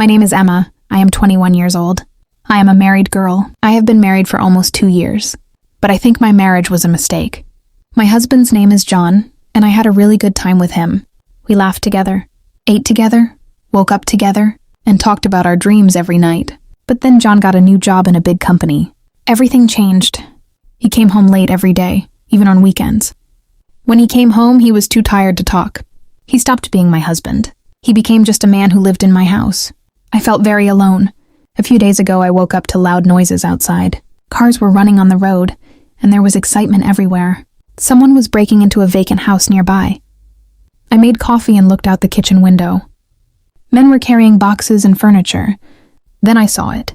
My name is Emma. I am 21 years old. I am a married girl. I have been married for almost 2 years. But I think my marriage was a mistake. My husband's name is John, and I had a really good time with him. We laughed together, ate together, woke up together, and talked about our dreams every night. But then John got a new job in a big company. Everything changed. He came home late every day, even on weekends. When he came home, he was too tired to talk. He stopped being my husband. He became just a man who lived in my house. I felt very alone. A few days ago, I woke up to loud noises outside. Cars were running on the road, and there was excitement everywhere. Someone was breaking into a vacant house nearby. I made coffee and looked out the kitchen window. Men were carrying boxes and furniture. Then I saw it,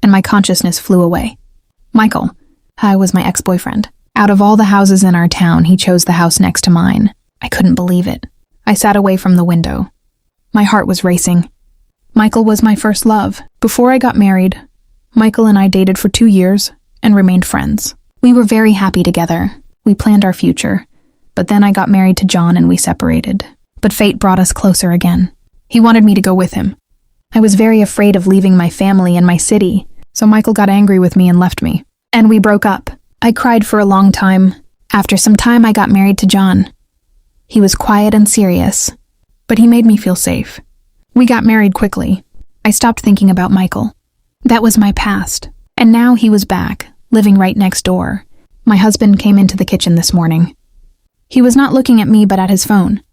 and my consciousness flew away. Michael, was my ex-boyfriend. Out of all the houses in our town, he chose the house next to mine. I couldn't believe it. I sat away from the window. My heart was racing. Michael was my first love. Before I got married, Michael and I dated for 2 years and remained friends. We were very happy together. We planned our future. But then I got married to John and we separated. But fate brought us closer again. He wanted me to go with him. I was very afraid of leaving my family and my city, so Michael got angry with me and left me. And we broke up. I cried for a long time. After some time, I got married to John. He was quiet and serious, but he made me feel safe. We got married quickly. I stopped thinking about Michael. That was my past. And now he was back, living right next door. My husband came into the kitchen this morning. He was not looking at me but at his phone.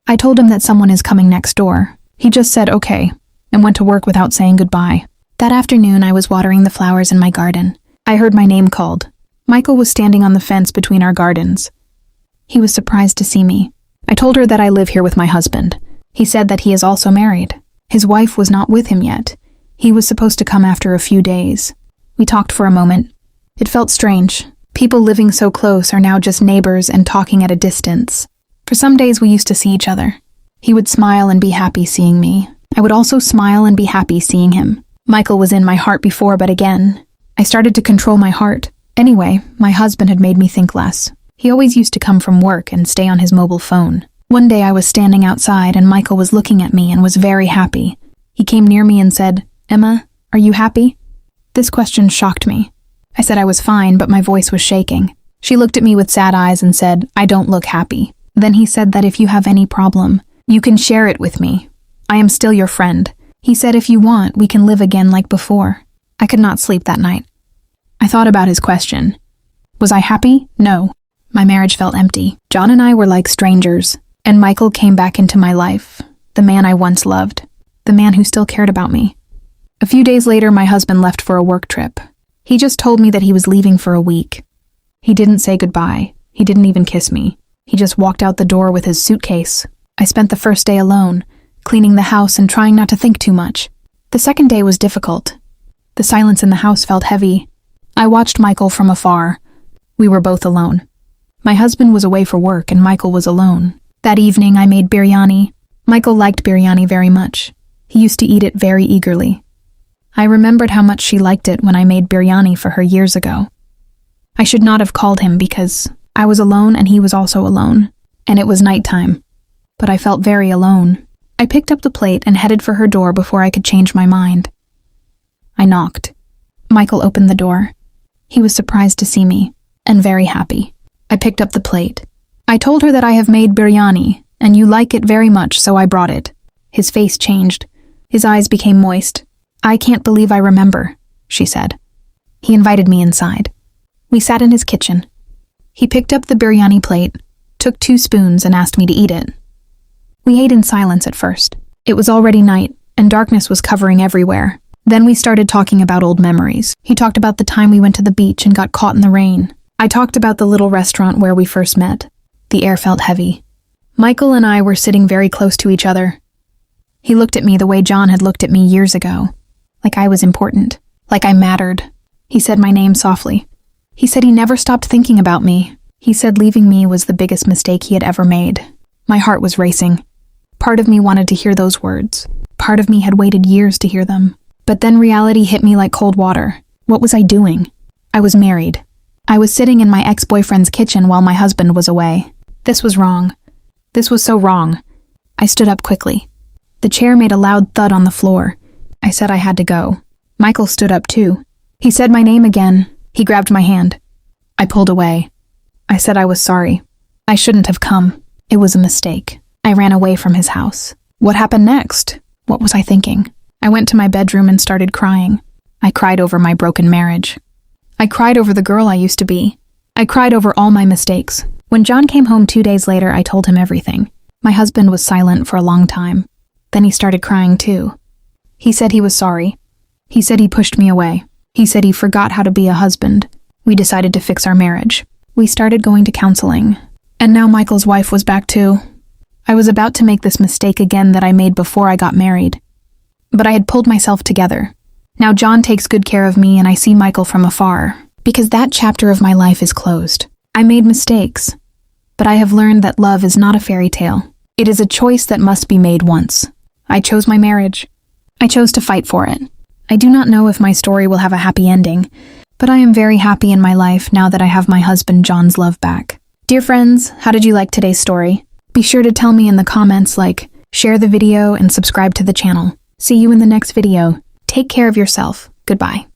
I told him that someone is coming next door. He just said okay, and went to work without saying goodbye. That afternoon, I was watering the flowers in my garden. I heard my name called. Michael was standing on the fence between our gardens. He was surprised to see me. I told her that I live here with my husband. He said that he is also married. His wife was not with him yet. He was supposed to come after a few days. We talked for a moment. It felt strange. People living so close are now just neighbors and talking at a distance. For some days we used to see each other. He would smile and be happy seeing me. I would also smile and be happy seeing him. Michael was in my heart before, but again, I started to control my heart. Anyway, my husband had made me think less. He always used to come from work and stay on his mobile phone. One day I was standing outside and Michael was looking at me and was very happy. He came near me and said, "Emma, are you happy?" This question shocked me. I said I was fine, but my voice was shaking. She looked at me with sad eyes and said, "I don't look happy." Then he said that if you have any problem, you can share it with me. I am still your friend. He said if you want, we can live again like before. I could not sleep that night. I thought about his question. Was I happy? No. My marriage felt empty. John and I were like strangers, and Michael came back into my life, the man I once loved, the man who still cared about me. A few days later, my husband left for a work trip. He just told me that he was leaving for a week. He didn't say goodbye. He didn't even kiss me. He just walked out the door with his suitcase. I spent the first day alone, cleaning the house and trying not to think too much. The second day was difficult. The silence in the house felt heavy. I watched Michael from afar. We were both alone. My husband was away for work and Michael was alone. That evening I made biryani. Michael liked biryani very much. He used to eat it very eagerly. I remembered how much she liked it when I made biryani for her years ago. I should not have called him because I was alone and he was also alone, and it was nighttime. But I felt very alone. I picked up the plate and headed for her door before I could change my mind. I knocked. Michael opened the door. He was surprised to see me, and very happy. I picked up the plate. I told her that I have made biryani, and you like it very much, so I brought it. His face changed. His eyes became moist. "I can't believe I remember," she said. He invited me inside. We sat in his kitchen. He picked up the biryani plate, took 2 spoons, and asked me to eat it. We ate in silence at first. It was already night, and darkness was covering everywhere. Then we started talking about old memories. He talked about the time we went to the beach and got caught in the rain. I talked about the little restaurant where we first met. The air felt heavy. Michael and I were sitting very close to each other. He looked at me the way John had looked at me years ago, like I was important, like I mattered. He said my name softly. He said he never stopped thinking about me. He said leaving me was the biggest mistake he had ever made. My heart was racing. Part of me wanted to hear those words. Part of me had waited years to hear them. But then reality hit me like cold water. What was I doing? I was married. I was sitting in my ex-boyfriend's kitchen while my husband was away. This was wrong. This was so wrong. I stood up quickly. The chair made a loud thud on the floor. I said I had to go. Michael stood up too. He said my name again. He grabbed my hand. I pulled away. I said I was sorry. I shouldn't have come. It was a mistake. I ran away from his house. What happened next? What was I thinking? I went to my bedroom and started crying. I cried over my broken marriage. I cried over the girl I used to be. I cried over all my mistakes. When John came home 2 days later, I told him everything. My husband was silent for a long time. Then he started crying too. He said he was sorry. He said he pushed me away. He said he forgot how to be a husband. We decided to fix our marriage. We started going to counseling. And now Michael's wife was back too. I was about to make this mistake again that I made before I got married. But I had pulled myself together. Now John takes good care of me and I see Michael from afar, because that chapter of my life is closed. I made mistakes, but I have learned that love is not a fairy tale. It is a choice that must be made once. I chose my marriage. I chose to fight for it. I do not know if my story will have a happy ending, but I am very happy in my life now that I have my husband John's love back. Dear friends, how did you like today's story? Be sure to tell me in the comments, share the video, and subscribe to the channel. See you in the next video. Take care of yourself. Goodbye.